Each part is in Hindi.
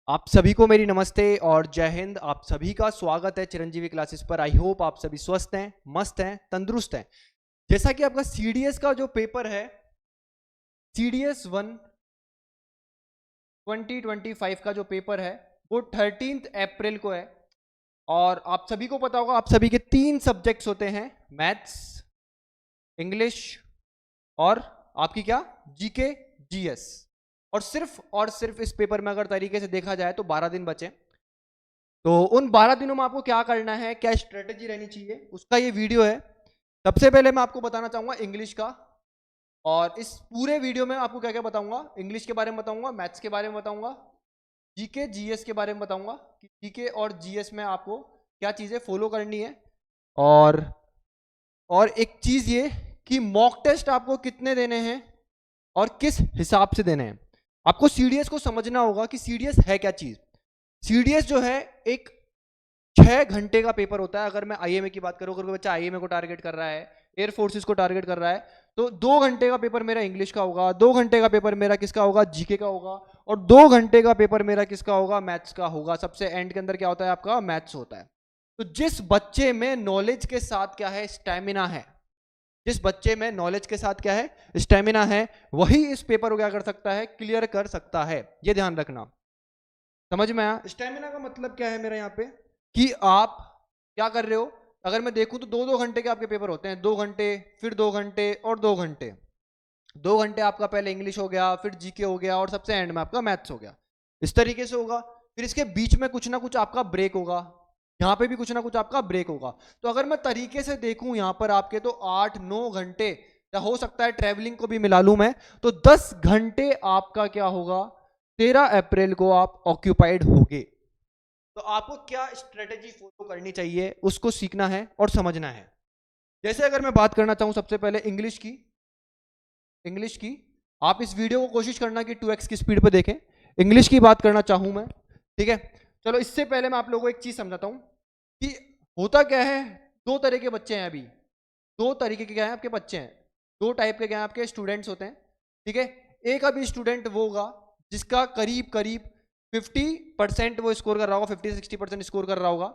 आप सभी को मेरी नमस्ते और जय हिंद। आप सभी का स्वागत है चिरंजीवी क्लासेस पर। आई होप आप सभी स्वस्थ हैं, मस्त हैं, तंदुरुस्त हैं। जैसा कि आपका सीडीएस का जो पेपर है, सीडीएस 1 2025 का जो पेपर है वो 13 अप्रैल को है। और आप सभी को पता होगा, आप सभी के 3 सब्जेक्ट्स होते हैं, मैथ्स, इंग्लिश और आपकी क्या, जीके, जीएस। और सिर्फ इस पेपर में अगर तरीके से देखा जाए तो 12 दिन बचे। तो उन 12 दिनों में आपको क्या करना है, क्या स्ट्रेटेजी रहनी चाहिए, उसका ये वीडियो है। सबसे पहले मैं आपको बताना चाहूंगा इंग्लिश का। और इस पूरे वीडियो में आपको क्या क्या बताऊंगा, इंग्लिश के बारे में बताऊंगा, मैथ्स के बारे में बताऊंगा, जीके जीएस के बारे में बताऊंगा कि जीके और जीएस में आपको क्या चीज़ें फॉलो करनी है। और और एक चीज़ ये कि मॉक टेस्ट आपको कितने देने हैं और किस हिसाब से देने हैं। आपको सीडीएस को समझना होगा कि सीडीएस है क्या चीज़। सीडीएस जो है एक 6 घंटे का पेपर होता है। अगर मैं आईएमए की बात करूं, अगर कोई बच्चा आईएमए को टारगेट कर रहा है, एयर फोर्सेस को टारगेट कर रहा है, तो 2 घंटे का पेपर मेरा इंग्लिश का होगा, 2 घंटे का पेपर मेरा किसका होगा, जीके का होगा, और 2 घंटे का पेपर मेरा किसका होगा, मैथ्स का होगा। सबसे एंड के अंदर क्या होता है, आपका मैथ्स होता है। तो जिस बच्चे में नॉलेज के साथ क्या है, स्टैमिना है, जिस बच्चे में नॉलेज के साथ क्या है, स्टैमिना है, वही इस पेपर को क्या कर सकता है, क्लियर कर सकता है। ये ध्यान रखना। समझ में आया? स्टेमिना का मतलब क्या है मेरा यहाँ पे, कि आप क्या कर रहे हो। अगर मैं देखूं तो 2-2 घंटे के आपके पेपर होते हैं, 2 घंटे, फिर 2 घंटे और 2 घंटे। 2 घंटे आपका पहले इंग्लिश हो गया, फिर जीके हो गया, और सबसे एंड में आपका मैथ्स हो गया। इस तरीके से होगा। फिर इसके बीच में कुछ ना कुछ आपका ब्रेक होगा, यहाँ पे भी कुछ ना कुछ आपका ब्रेक होगा। तो अगर मैं तरीके से देखूं यहाँ पर आपके, तो 8-9 घंटे, या हो सकता है ट्रेवलिंग को भी मिला लूं मैं, तो 10 घंटे आपका क्या होगा, 13 अप्रैल को आप ऑक्यूपाइड होगे। तो आपको क्या स्ट्रेटेजी फॉलो करनी चाहिए, उसको सीखना है और समझना है। जैसे अगर मैं बात करना चाहूं सबसे पहले इंग्लिश की, आप इस वीडियो को कोशिश करना कि 2x की स्पीड पे देखें। इंग्लिश की बात करना चाहूं मैं, ठीक है। चलो इससे पहले मैं आप लोगों को एक चीज समझाता हूं कि होता क्या है। दो तरह के बच्चे हैं अभी, दो तरीके के क्या है आपके बच्चे हैं, दो टाइप के क्या है आपके स्टूडेंट्स होते हैं, ठीक है। एक अभी स्टूडेंट वो होगा जिसका करीब करीब 50% वो स्कोर कर रहा होगा, 50-60% स्कोर कर रहा होगा।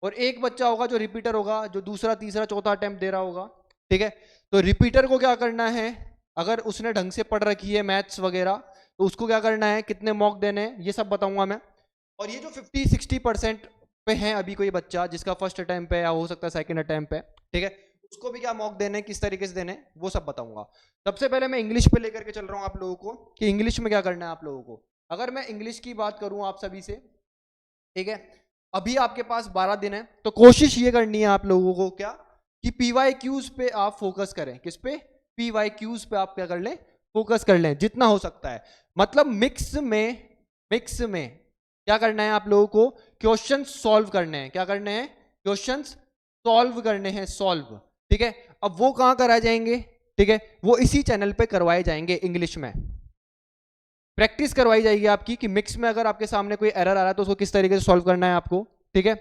और एक बच्चा होगा जो रिपीटर होगा, जो दूसरा तीसरा चौथा अटेम्प्ट दे रहा होगा, ठीक है। तो रिपीटर को क्या करना है, अगर उसने ढंग से पढ़ रखी है मैथ्स वगैरह, तो उसको क्या करना है, कितने मॉक देने हैं, ये सब बताऊंगा मैं। और ये जो 50-60% पे है अभी कोई बच्चा जिसका फर्स्ट अटेम्प्ट है या हो सकता है सेकंड अटेम्प्ट है, ठीक है, उसको भी क्या मॉक देने, किस तरीके से देने, वो सब बताऊंगा। सबसे पहले मैं इंग्लिश पे लेकर के चल रहा हूँ आप लोगों को कि इंग्लिश में क्या करना है आप लोगों को। अगर मैं इंग्लिश की बात करूं आप सभी से, ठीक है, अभी आपके पास 12 दिन है, तो कोशिश ये करनी है आप लोगों को क्या, कि पीवाई क्यूज पे आप फोकस करें। किस पे? पीवाई क्यूज पे आप क्या कर लें, फोकस कर लें जितना हो सकता है। मतलब मिक्स में क्या करना है आप लोगों को, क्वेश्चन सॉल्व करने हैं। क्या करने हैं? क्वेश्चन सॉल्व करने हैं, सॉल्व, ठीक है। अब वो कहां कराए जाएंगे, ठीक है, वो इसी चैनल पे करवाए जाएंगे। इंग्लिश में प्रैक्टिस करवाई जाएगी आपकी कि मिक्स में अगर आपके सामने कोई एरर आ रहा है तो उसको किस तरीके से सॉल्व करना है आपको, ठीक है।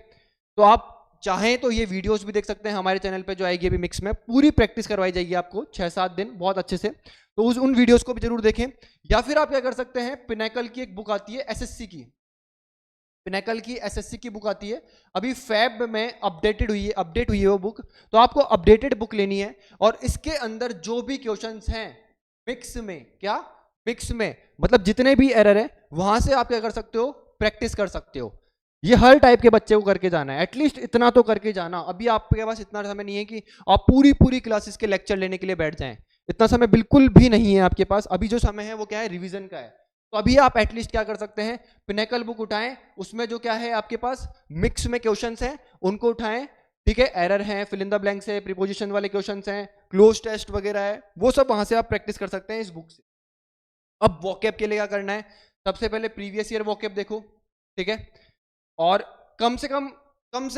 तो आप चाहें तो ये वीडियोस भी देख सकते हैं हमारे चैनल पे, जो आएगी अभी मिक्स में पूरी प्रैक्टिस करवाई जाएगी आपको 6-7 दिन बहुत अच्छे से। तो उन वीडियोस को भी जरूर देखें। या फिर आप क्या कर सकते हैं, पिनेकल की एक बुक आती है एसएससी की, पिनेकल की एसएससी की बुक आती है, अभी फैब में अपडेट हुई है वो बुक। तो आपको अपडेटेड बुक लेनी है, और इसके अंदर जो भी क्वेश्चंस हैं मिक्स में, क्या मिक्स में, मतलब जितने भी एरर है वहां से आप क्या कर सकते हो, प्रैक्टिस कर सकते हो। ये हर टाइप के बच्चे को करके जाना है, एटलीस्ट इतना तो करके जाना। अभी आपके पास इतना समय नहीं है कि आप पूरी पूरी क्लासेस के लेक्चर लेने के लिए बैठ जाएं, इतना समय बिल्कुल भी नहीं है आपके पास। अभी जो समय है वो क्या है, रिवीजन का है। तो अभी आप एटलीस्ट क्या कर सकते हैं, पिनेकल बुक उठाएं, उसमें जो क्या है आपके पास मिक्स में क्वेश्चंस हैं उनको उठाएं, ठीक है। एरर हैं, फिल इन द ब्लैंक्स है, प्रीपोजिशन वाले क्वेश्चंस हैं, क्लोज टेस्ट वगैरह है, वो सब वहां से आप प्रैक्टिस कर सकते हैं इस बुक से। अब वोकैब के लिए क्या करना है, सबसे पहले प्रीवियस ईयर वोकैब देखो, ठीक है। और कम से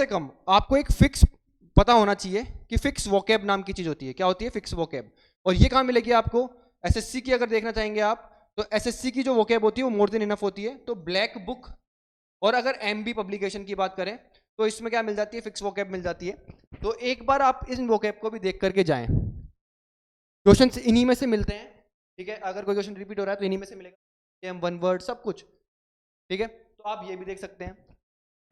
कम आपको एक फिक्स पता होना चाहिए कि फिक्स वोकैब नाम की चीज होती है। क्या होती है? Fix vocab. और ये कहां मिलेगी आपको? एसएससी की अगर देखना चाहेंगे आप, तो एसएससी की जो वोकैब होती है वो मोर देन इनफ होती है। तो ब्लैक बुक, और अगर एमबी पब्लिकेशन की बात करें तो इसमें क्या मिल जाती है, फिक्स वोकैब मिल जाती है। तो एक बार आप इन वोकैब को भी देख करके जाएं, क्वेश्चन इन्हीं में से मिलते हैं, ठीक है। अगर कोई क्वेश्चन रिपीट हो रहा है तो इन्हीं में से मिलेगा, वन वर्ड सब कुछ, ठीक है। तो आप ये भी देख सकते हैं।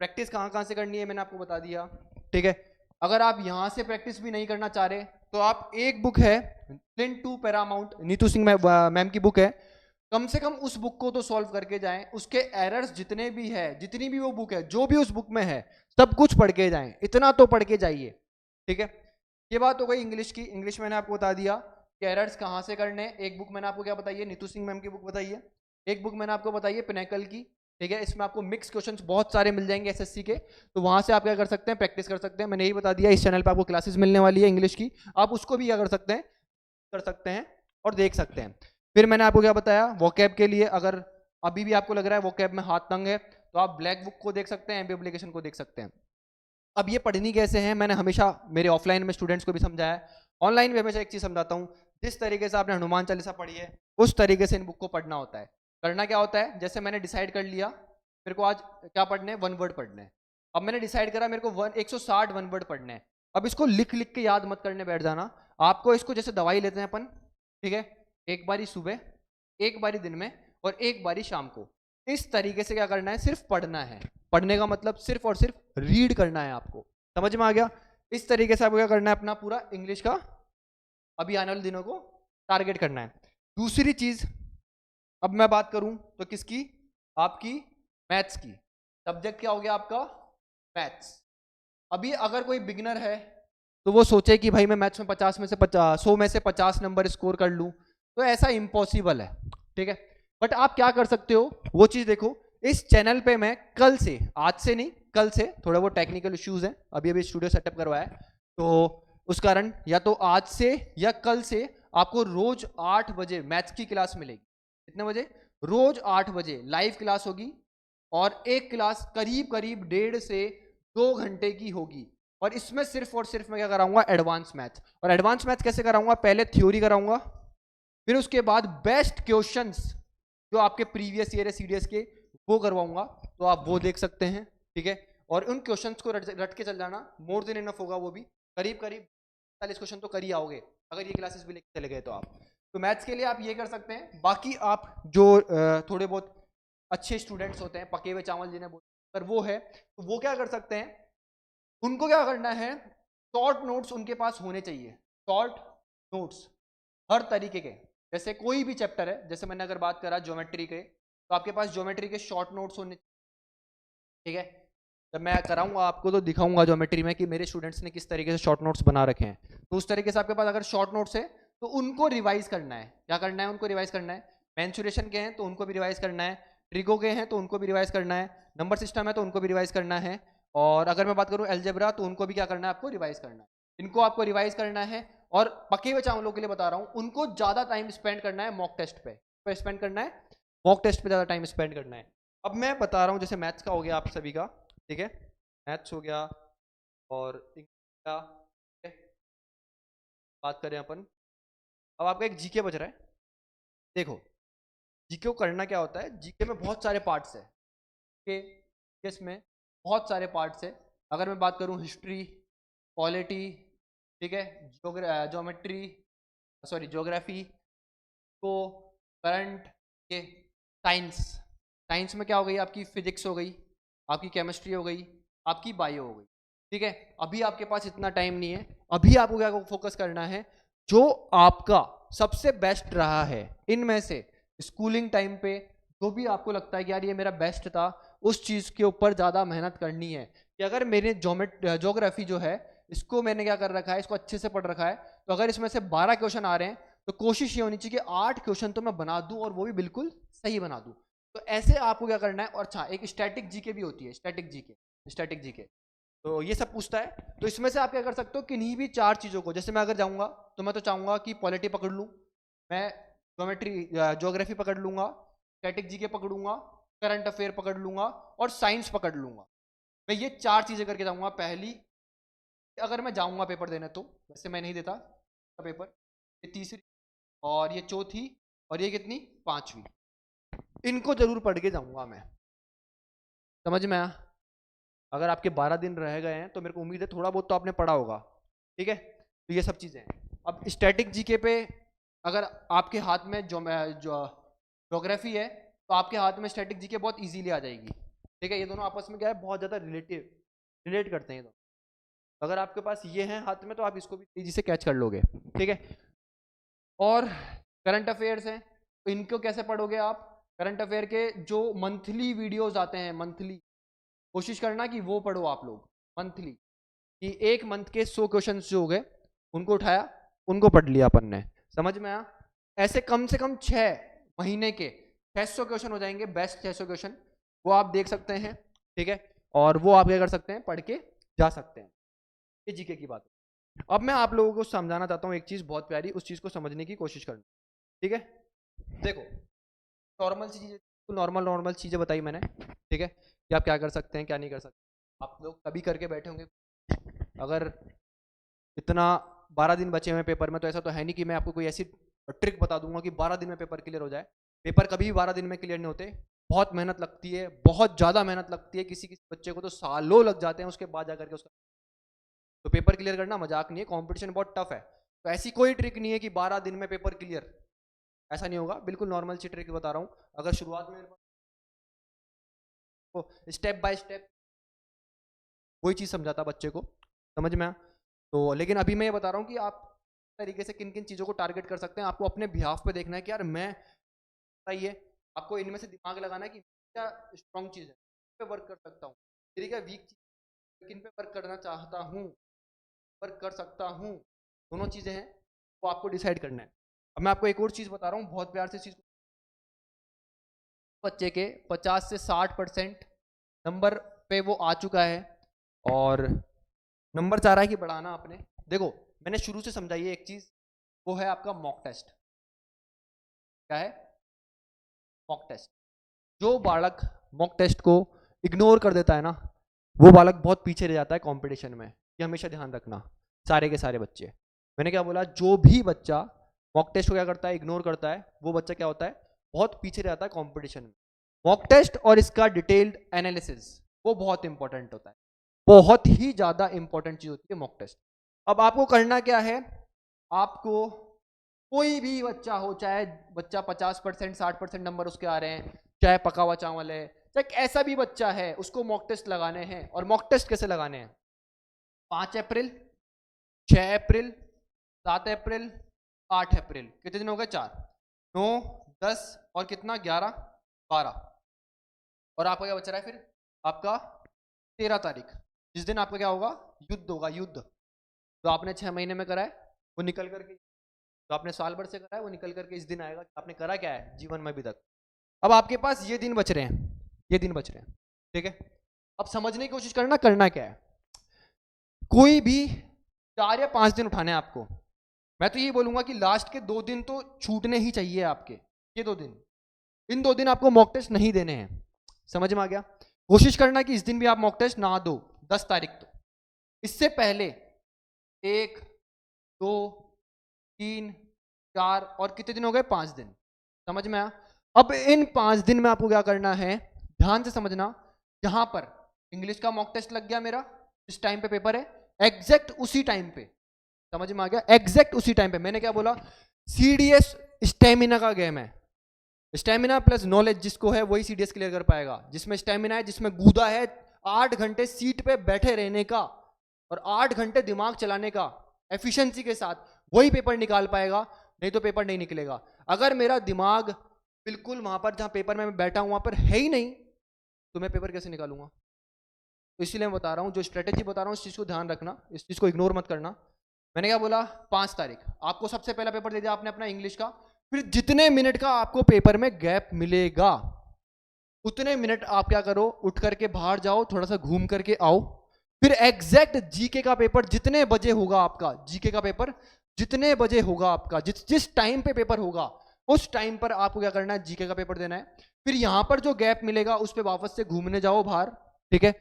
प्रैक्टिस कहाँ कहाँ से करनी है मैंने आपको बता दिया, ठीक है। अगर आप यहाँ से प्रैक्टिस भी नहीं करना चाह रहे तो आप, एक बुक है flint to paramount, Neetu Singh ma'am की बुक है, कम से कम उस बुक को तो सॉल्व करके जाएं। उसके एरर्स जितने भी है, जितनी भी वो बुक है, जो भी उस बुक में है, सब कुछ पढ़ के जाएं, इतना तो पढ़ के जाइए, ठीक है। ये बात हो गई इंग्लिश की। इंग्लिश मैंने आपको बता दिया कि एरर्स कहाँ से करने हैं। एक बुक मैंने आपको क्या बताई है, नीतू सिंह मैम की बुक बताई है। एक बुक मैंने आपको बताई है पिनेकल की, ठीक है। इसमें आपको मिक्स क्वेश्चंस बहुत सारे मिल जाएंगे एसएससी के, तो वहां से आप क्या कर सकते हैं, प्रैक्टिस कर सकते हैं। मैंने यही बता दिया, इस चैनल पे आपको क्लासेस मिलने वाली है इंग्लिश की, आप उसको भी क्या कर सकते हैं और देख सकते हैं। फिर मैंने आपको क्या बताया, वोकैब के लिए अगर अभी भी आपको लग रहा है वोकैब में हाथ तंग है, तो आप ब्लैक बुक को देख सकते हैं, एमबी एप्लीकेशन को देख सकते हैं। अब ये पढ़नी कैसे है, मैंने हमेशा मेरे ऑफलाइन में स्टूडेंट्स को भी समझाया है, ऑनलाइन में हमेशा एक चीज समझाता हूँ। जिस तरीके से आपने हनुमान चालीसा पढ़ी है, उस तरीके से इन बुक को पढ़ना होता है। करना क्या होता है, जैसे मैंने डिसाइड कर लिया मेरे को आज क्या पढ़ने हैं, वन वर्ड पढ़ने हैं। अब मैंने डिसाइड करा मेरे को 160 वन वर्ड पढ़ने हैं। अब इसको लिख लिख के याद मत करने बैठ जाना। आपको इसको जैसे दवाई लेते हैं अपन, ठीक है, एक बारी सुबह, एक बारी दिन में और एक बारी शाम को, इस तरीके से क्या करना है, सिर्फ पढ़ना है। पढ़ने का मतलब सिर्फ और सिर्फ रीड करना है आपको, समझ में आ गया। इस तरीके से आपको क्या करना है, अपना पूरा इंग्लिश का अभी आने वाले दिनों को टारगेट करना है। दूसरी चीज, अब मैं बात करूं तो किसकी, आपकी मैथ्स की। सब्जेक्ट क्या हो गया आपका, मैथ्स। अभी अगर कोई बिगिनर है तो वो सोचे कि भाई मैं मैथ्स में 50 में से 100 में से 50 नंबर स्कोर कर लूं, तो ऐसा इम्पॉसिबल है, ठीक है। बट आप क्या कर सकते हो, वो चीज देखो। इस चैनल पे मैं कल से, आज से नहीं कल से, थोड़ा वो टेक्निकल इश्यूज हैं, अभी अभी स्टूडियो सेटअप करवाया है, तो उस कारण या तो आज से या कल से आपको रोज 8 बजे मैथ्स की क्लास मिलेगी। कितने बजे, रोज 8 बजे लाइव क्लास होगी, और एक क्लास करीब करीब 1.5 से 2 घंटे की होगी। और इसमें सिर्फ और सिर्फ मैं क्या कराऊंगा, एडवांस मैथ। और एडवांस मैथ कैसे कराऊंगा, पहले थ्योरी कराऊंगा, फिर उसके बाद बेस्ट क्वेश्चंस जो आपके प्रीवियस ईयर है सीडीएस के, वो करवाऊंगा, तो आप वो देख सकते हैं, ठीक है। और उन क्वेश्चंस को रट के चल जाना, मोर देन इनफ होगा। वो भी करीब करीब 40 क्वेश्चन तो कर ही आओगे अगर ये क्लासेस भी लेके चले गए तो आप। तो मैथ्स के लिए आप ये कर सकते हैं। बाकी आप जो थोड़े बहुत अच्छे स्टूडेंट्स होते हैं, पके हुए चावल जिन्हें बोलते हैं, अगर वो है तो वो क्या कर सकते हैं, उनको क्या करना है, शॉर्ट नोट्स उनके पास होने चाहिए। शॉर्ट नोट्स हर तरीके के, जैसे कोई भी चैप्टर है, जैसे मैंने अगर बात करा ज्योमेट्री के, तो आपके पास ज्योमेट्री के शॉर्ट नोट्स होने, ठीक है। जब मैं कराऊंगा आपको तो दिखाऊंगा ज्योमेट्री में कि मेरे स्टूडेंट्स ने किस तरीके से शॉर्ट नोट्स बना रखे हैं। तो उस तरीके से आपके पास अगर शॉर्ट नोट्स है तो उनको रिवाइज करना है। क्या करना है, उनको रिवाइज करना है। मेंसुरेशन के हैं तो उनको भी रिवाइज करना है, ट्रिगो के हैं तो उनको भी रिवाइज करना है, नंबर सिस्टम है तो उनको भी रिवाइज करना है, और अगर मैं बात करूँ अलजेब्रा तो उनको भी क्या करना है, आपको रिवाइज करना है। इनको आपको रिवाइज करना है। और पके हुए चावलों के लिए बता रहा हूँ, उनको ज्यादा टाइम स्पेंड करना है मॉक टेस्ट पे स्पेंड करना है, मॉक टेस्ट पे ज्यादा टाइम स्पेंड करना है। अब मैं बता रहा हूँ, जैसे मैथ्स का हो गया आप सभी का, ठीक है, मैथ्स हो गया और इंग्लिश का, ठीक है? बात करें अपन, अब आपका एक जीके बच रहा है। देखो जीके को करना क्या होता है, जीके में बहुत सारे पार्ट्स है, के इसमें बहुत सारे पार्ट्स है। अगर मैं बात करूं हिस्ट्री, पॉलिटी, ठीक है, ज्योमेट्री, सॉरी ज्योग्राफी, को करंट के, साइंस, साइंस में क्या हो गई, आपकी फिजिक्स हो गई, आपकी केमिस्ट्री हो गई, आपकी बायो हो गई, ठीक है। अभी आपके पास इतना टाइम नहीं है, अभी आपको क्या फोकस करना है, जो आपका सबसे बेस्ट रहा है इनमें से स्कूलिंग टाइम पे, जो भी आपको लगता है कि यार ये मेरा बेस्ट था, उस चीज के ऊपर ज्यादा मेहनत करनी है। कि अगर मेरे ज्योग्राफी जो है, इसको मैंने क्या कर रखा है, इसको अच्छे से पढ़ रखा है, तो अगर इसमें से 12 क्वेश्चन आ रहे हैं तो कोशिश ये होनी चाहिए कि 8 क्वेश्चन तो मैं बना दूं, और वो भी बिल्कुल सही बना दूं। तो ऐसे आपको क्या करना है। और अच्छा, एक स्टैटिक जीके भी होती है, स्टैटिक जीके तो ये सब पूछता है। तो इसमें से आप क्या कर सकते हो, किन्हीं भी 4 चीजों को, जैसे मैं अगर जाऊंगा तो मैं तो चाहूंगा कि पॉलिटी पकड़ लूं, मैं ज्योग्राफी पकड़ लूंगा, स्टैटिक जीके पकड़ूंगा, करंट अफेयर पकड़ लूंगा, और साइंस पकड़ लूंगा। मैं ये 4 चीजें करके जाऊंगा। पहली, अगर मैं जाऊंगा पेपर देने, तो वैसे मैं नहीं देता पेपर, ये तीसरी, और ये चौथी, और ये कितनी, 5वीं, इनको जरूर पढ़ के जाऊंगा मैं। समझ में आया। अगर आपके 12 दिन रह गए हैं तो मेरे को उम्मीद है थोड़ा बहुत तो आपने पढ़ा होगा, ठीक है। तो ये सब चीजें हैं। अब स्टैटिक जीके पे अगर आपके हाथ में ज्योग्राफी है, तो आपके हाथ में स्टैटिक जीके बहुत इजीली आ जाएगी। ठीक है, ये दोनों आपस में क्या है, बहुत ज़्यादा रिलेट करते हैं ये दोनों। अगर आपके पास ये है हाथ में तो आप इसको भी तेजी से कैच कर लोगे। ठीक है, और करंट अफेयर्स हैं, तो इनको कैसे पढ़ोगे आप? करंट अफेयर के जो मंथली वीडियोस आते हैं, मंथली कोशिश करना कि वो पढ़ो आप लोग मंथली, कि एक मंथ के 100 क्वेश्चन जो हो गए उनको उठाया, उनको पढ़ लिया अपन ने। समझ में आया? ऐसे कम से कम 6 महीने के 600 क्वेश्चन हो जाएंगे, बेस्ट 600 क्वेश्चन वो आप देख सकते हैं। ठीक है, और वो आप क्या कर सकते हैं, पढ़ के जा सकते हैं। ये जीके की बात है। अब मैं आप लोगों को समझाना चाहता हूँ एक चीज़ बहुत प्यारी, उस चीज़ को समझने की कोशिश करना। ठीक है, देखो नॉर्मल सी चीज़ें, नॉर्मल चीज़ें बताई मैंने। ठीक है, कि आप क्या कर सकते हैं, क्या नहीं कर सकते। आप लोग कभी करके बैठे होंगे, अगर इतना 12 दिन बचे हुए पेपर में, तो ऐसा तो है नहीं कि मैं आपको कोई ऐसी ट्रिक बता दूंगा कि 12 दिन में पेपर क्लियर हो जाए। पेपर कभी भी 12 दिन में क्लियर नहीं होते, बहुत मेहनत लगती है, बहुत ज़्यादा मेहनत लगती है। किसी किसी बच्चे को तो सालों लग जाते हैं उसके बाद जाकर के उसका। तो पेपर क्लियर करना मजाक नहीं है, कॉम्पिटिशन बहुत टफ है। तो ऐसी कोई ट्रिक नहीं है कि 12 दिन में पेपर क्लियर, ऐसा नहीं होगा। बिल्कुल नॉर्मल सी ट्रिक बता रहा हूँ। अगर शुरुआत में स्टेप बाय स्टेप वही चीज़ समझाता बच्चे को, समझ में आया? तो लेकिन अभी मैं ये बता रहा हूँ कि आप तरीके से किन किन चीज़ों को टारगेट कर सकते हैं। आपको अपने बिहाफ पे देखना है कि यार मैं, बताइए, आपको इनमें से दिमाग लगाना है कि क्या स्ट्रॉन्ग चीज़ है, किन पे वर्क कर सकता हूँ, मेरी क्या वीक चीज़, किन पे वर्क करना चाहता हूँ, वर्क कर सकता हूँ। दोनों चीज़ें हैं, वो आपको डिसाइड करना है। अब मैं आपको एक और चीज़ बता रहा हूँ, बहुत प्यार से चीज़। बच्चे के 50 से 60% नंबर पे वो आ चुका है, और नंबर चाह रहा है कि बढ़ाना आपने। देखो मैंने शुरू से समझाई है एक चीज़, वो है आपका मॉक टेस्ट। क्या है? Mock test. जो बालक मॉक टेस्ट को इग्नोर कर देता है ना, वो बालक बहुत पीछे रह जाता है कंपटीशन में। ये हमेशा ध्यान रखना, सारे के सारे बच्चे। मैंने क्या बोला, जो भी बच्चा मॉक टेस्ट को क्या करता है, इग्नोर करता है, वो बच्चा क्या होता है, बहुत पीछे रह जाता है कंपटीशन में। मॉक टेस्ट और इसका डिटेल्ड एनालिसिस वो बहुत इंपॉर्टेंट होता है, बहुत ही ज़्यादा इंपॉर्टेंट चीज़ होती है मॉक टेस्ट। अब आपको करना क्या है, आपको कोई भी बच्चा हो, चाहे बच्चा 50% 60% नंबर उसके आ रहे हैं, चाहे पका हुआ चावल है, चाहे ऐसा भी बच्चा है, उसको मॉक टेस्ट लगाने हैं। और मॉक टेस्ट कैसे लगाने हैं? 5 अप्रैल, 6 अप्रैल, 7 अप्रैल, 8 अप्रैल, कितने दिन हो गए? 4, 9, 10 और कितना, 11, 12। और आपका क्या बच रहा है फिर? आपका 13 तारीख, जिस दिन आपका क्या होगा, युद्ध होगा। युद्ध तो आपने 6 महीने में करा है, वो निकल करके, तो आपने साल भर से करा है, वो निकल करके इस दिन आएगा आपने करा क्या है जीवन में अभी तक। अब आपके पास ये दिन बच रहे हैं, ये दिन बच रहे हैं। ठीक है, अब समझने की कोशिश करना, करना क्या है। कोई भी 4 या 5 दिन उठाने हैं आपको। मैं तो ये बोलूंगा कि लास्ट के 2 दिन तो छूटने ही चाहिए आपके। ये 2 दिन, इन 2 दिन आपको मॉक टेस्ट नहीं देने हैं। समझ में आ गया? कोशिश करना कि इस दिन भी आप मॉक टेस्ट ना दो, 10 तारीख तो। इससे पहले 1, 2, 3, 4 और कितने दिन हो गए, 5 दिन। समझ में आया? अब इन 5 दिन में आपको क्या करना है, ध्यान से समझना। जहां पर इंग्लिश का मॉक टेस्ट लग गया मेरा, इस टाइम पे पेपर है, एग्जैक्ट उसी टाइम पे, समझ में आ गया, एग्जैक्ट उसी टाइम पे मैंने क्या बोला, सीडीएस स्टेमिना का गेम है। स्टेमिना प्लस नॉलेज जिसको है वही सीडीएस क्लियर कर पाएगा। जिसमें स्टेमिना है, जिसमें गूदा है 8 घंटे सीट पे बैठे रहने का और 8 घंटे दिमाग चलाने का एफिशिएंसी के साथ, वही पेपर निकाल पाएगा, नहीं तो पेपर नहीं निकलेगा। अगर मेरा दिमाग बिल्कुल वहां पर जहां पेपर में मैं बैठा हूं वहां पर है ही नहीं, तो मैं पेपर कैसे निकालूंगा? तो इसीलिए मैं बता रहा हूं, जो स्ट्रेटेजी बता रहा हूं इस चीज को ध्यान रखना, इस चीज को इग्नोर मत करना। मैंने क्या बोला, 5 तारीख आपको सबसे पहला पेपर दे दिया आपने अपना इंग्लिश का। फिर जितने मिनट का आपको पेपर में गैप मिलेगा, उतने मिनट आप क्या करो, उठ करके बाहर जाओ, थोड़ा सा घूम करके आओ। फिर एग्जैक्ट जीके का पेपर जितने बजे होगा आपका, जीके का पेपर जितने बजे होगा आपका, जिस जिस टाइम पे पेपर होगा उस टाइम पर आपको क्या करना है, जीके का पेपर देना है। फिर यहां पर जो गैप मिलेगा उस पर वापस से घूमने जाओ बाहर। ठीक है,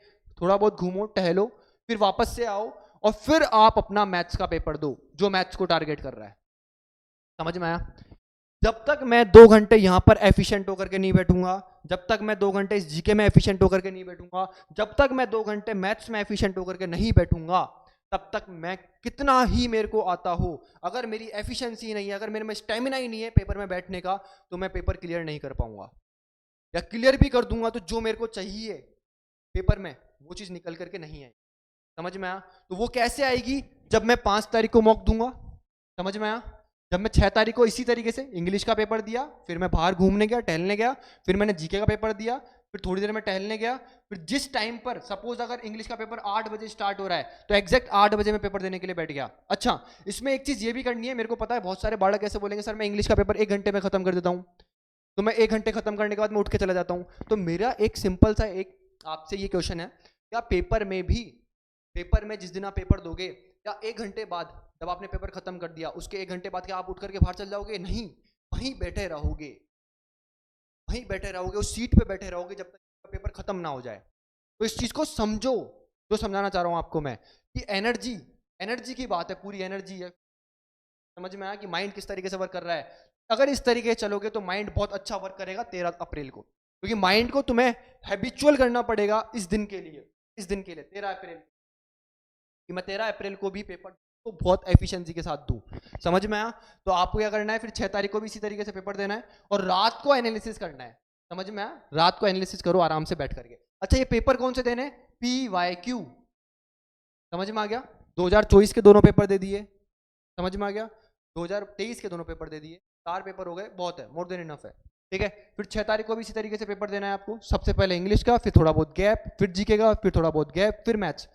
थोड़ा बहुत घूमो टहलो, फिर वापस से आओ और फिर आप अपना मैथ्स का पेपर दो, जो मैथ्स को टारगेट कर रहा है। समझ में आया? जब तक मैं 2 घंटे यहां पर एफिशिएंट होकर के नहीं बैठूंगा, जब तक मैं 2 घंटे इस जीके में एफिशिएंट होकर के नहीं बैठूंगा, जब तक मैं 2 घंटे मैथ्स में एफिशिएंट होकर के नहीं बैठूंगा, तब तक मैं कितना ही मेरे को आता हो, अगर मेरी एफिशिएंसी नहीं है, अगर मेरे में स्टेमिना ही नहीं है पेपर में बैठने का, तो मैं पेपर क्लियर नहीं कर पाऊंगा। या क्लियर भी कर दूंगा तो जो मेरे को चाहिए पेपर में वो चीज़ निकल करके नहीं आई। समझ में आया? तो वो कैसे आएगी? जब मैं 5 तारीख को मॉक दूंगा। समझ में आया? जब मैं 6 तारीख को इसी तरीके से इंग्लिश का पेपर दिया, फिर मैं बाहर घूमने गया, टहलने गया, फिर मैंने जीके का पेपर दिया, फिर थोड़ी देर में टहलने गया, फिर जिस टाइम पर सपोज अगर इंग्लिश का पेपर 8 बजे स्टार्ट हो रहा है तो एग्जैक्ट 8 बजे मैं पेपर देने के लिए बैठ गया। अच्छा, इसमें एक चीज ये भी करनी है, मेरे को पता है बहुत सारे बालक ऐसे बोलेंगे सर मैं इंग्लिश का पेपर 1 घंटे में खत्म कर देता हूँ, तो मैं 1 घंटे खत्म करने के बाद मैं उठ के चला जाता हूँ। तो मेरा एक सिंपल सा एक आपसे ये क्वेश्चन है, क्या पेपर में जिस दिन आप पेपर दोगे, क्या 1 घंटे बाद जब आपने पेपर खत्म कर दिया उसके 1 घंटे बाद क्या आप उठ करके बाहर चल जाओगे? नहीं, वहीं बैठे रहोगे, वहीं बैठे रहोगे, उस सीट पे बैठे रहोगे जब तक पेपर खत्म ना हो जाए। तो इस चीज को समझो, जो समझाना चाह रहा हूं आपको मैं, कि एनर्जी की बात है, पूरी एनर्जी है। समझ में आया कि माइंड किस तरीके से वर्क कर रहा है? अगर इस तरीके से चलोगे तो माइंड बहुत अच्छा वर्क करेगा 13 अप्रैल को, क्योंकि माइंड को तुम्हें हैबिचुअल करना पड़ेगा इस दिन के लिए 13 अप्रैल, कि मैं 13 अप्रैल को भी पेपर को बहुत एफिशिएंसी के साथ दूं। समझ में आया? तो आपको क्या करना है, फिर 6 तारीख को भी इसी तरीके से पेपर देना है और रात को एनालिसिस करना है। समझ में आया? रात को एनालिसिस करो आराम से बैठ करके। अच्छा, ये पेपर कौन से देने? PYQ। समझ में आ गया? 2024 के दोनों पेपर दे दिए, समझ में आ गया? 2023 के दोनों पेपर दे दिए, 4 पेपर हो गए, बहुत है, मोर देन इनफ है। ठीक है, फिर 6 तारीख को भी इसी तरीके से पेपर देना है आपको। सबसे पहले इंग्लिश का, फिर थोड़ा बहुत गैप, फिर जीके का, फिर थोड़ा बहुत गैप, फिर मैथ्स,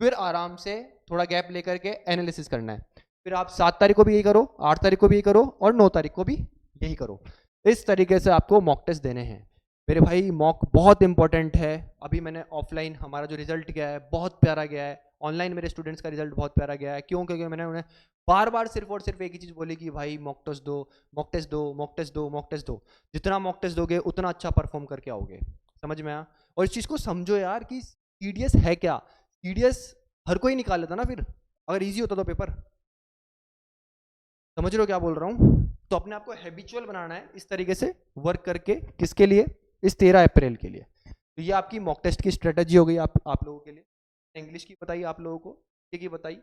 फिर आराम से थोड़ा गैप लेकर के एनालिसिस करना है। फिर आप 7 तारीख को भी यही करो, 8 तारीख को भी यही करो और 9 तारीख को भी यही करो। इस तरीके से आपको मॉक टेस्ट देने हैं मेरे भाई। मॉक बहुत इंपॉर्टेंट है। अभी मैंने ऑफलाइन हमारा जो रिजल्ट गया है बहुत प्यारा गया है, ऑनलाइन मेरे स्टूडेंट्स का रिजल्ट बहुत प्यारा गया है। क्यों? क्योंकि मैंने उन्हें बार बार सिर्फ और सिर्फ एक ही चीज़ बोली कि भाई मॉक टेस्ट दो, मॉक टेस्ट दो, मॉक टेस्ट दो, मॉक टेस्ट दो। जितना मॉक टेस्ट दोगे उतना अच्छा परफॉर्म करके आओगे। समझ में आया? और इस चीज़ को समझो यार कि TDS है क्या। TDS हर कोई निकाल लेता ना फिर, अगर इजी होता तो पेपर। समझ रहे हो क्या बोल रहा हूँ? तो अपने आप को हैबिचुअल बनाना है इस तरीके से वर्क करके। किसके लिए? इस 13 अप्रैल के लिए। तो ये आपकी मॉक टेस्ट की स्ट्रेटजी हो गई आप लोगों के लिए। इंग्लिश की बताई आप लोगों को, ये की बताई।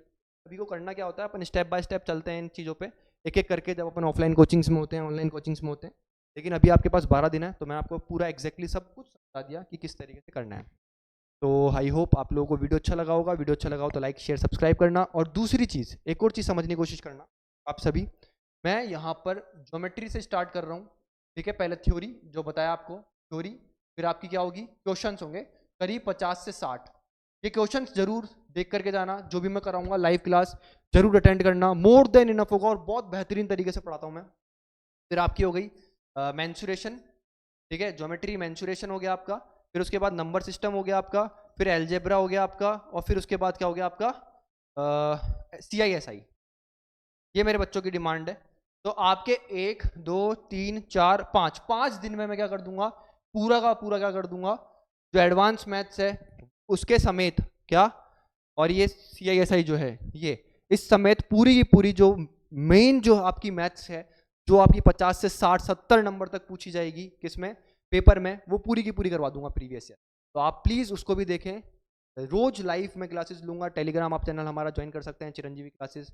अभी को करना क्या होता है, अपन स्टेप बाय स्टेप चलते हैं इन चीज़ों पे, एक एक करके, जब अपन ऑफलाइन कोचिंग्स में होते हैं, ऑनलाइन कोचिंग्स में होते हैं। लेकिन अभी आपके पास 12 दिन है, तो मैं आपको पूरा एग्जैक्टली सब कुछ बता दिया कि किस तरीके से करना है। तो आई होप आप लोगों को वीडियो अच्छा लगा होगा। वीडियो अच्छा लगा हो तो लाइक शेयर सब्सक्राइब करना। और दूसरी चीज़, एक और चीज़ समझने की कोशिश करना आप सभी। मैं यहाँ पर ज्योमेट्री से स्टार्ट कर रहा हूँ। ठीक है, पहले थ्योरी जो बताया आपको, थ्योरी, फिर आपकी क्या होगी, क्वेश्चंस होंगे करीब 50 से 60। ये क्वेश्चंस जरूर देख करके जाना, जो भी मैं कराऊंगा लाइव क्लास जरूर अटेंड करना, मोर देन इनफ होगा और बहुत बेहतरीन तरीके से पढ़ाता हूँ मैं। फिर आपकी हो गई मेंसुरेशन। ठीक है, ज्योमेट्री मेंसुरेशन हो गया आपका। फिर उसके बाद नंबर सिस्टम हो गया आपका, फिर एलजेब्रा हो गया आपका, और फिर उसके बाद क्या हो गया आपका, CISI। ये मेरे बच्चों की डिमांड है। तो आपके 1 2 3 4 5 दिन में मैं क्या कर दूंगा, पूरा का पूरा क्या कर दूंगा, जो एडवांस मैथ्स है उसके समेत क्या, और ये CISI जो है ये, इस समेत पूरी की पूरी जो मेन जो आपकी मैथ्स है, जो आपकी 50 से 60 70 नंबर तक पूछी जाएगी किसमें, पेपर में, वो पूरी की पूरी करवा दूंगा प्रीवियस ईयर। तो आप प्लीज़ उसको भी देखें। रोज लाइव में क्लासेस लूंगा। टेलीग्राम आप चैनल हमारा ज्वाइन कर सकते हैं, चिरंजीवी क्लासेस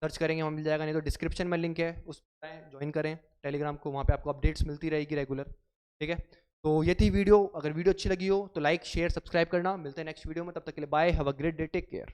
सर्च करेंगे वहाँ मिल जाएगा, नहीं तो डिस्क्रिप्शन में लिंक है, उस पर ज्वाइन करें टेलीग्राम को, वहाँ पे आपको अपडेट्स मिलती रहेगी रेगुलर। ठीक है, तो ये थी वीडियो। अगर वीडियो अच्छी लगी हो तो लाइक शेयर सब्सक्राइब करना। मिलते हैं नेक्स्ट वीडियो में, तब तक के लिए bye, have a great day, take care.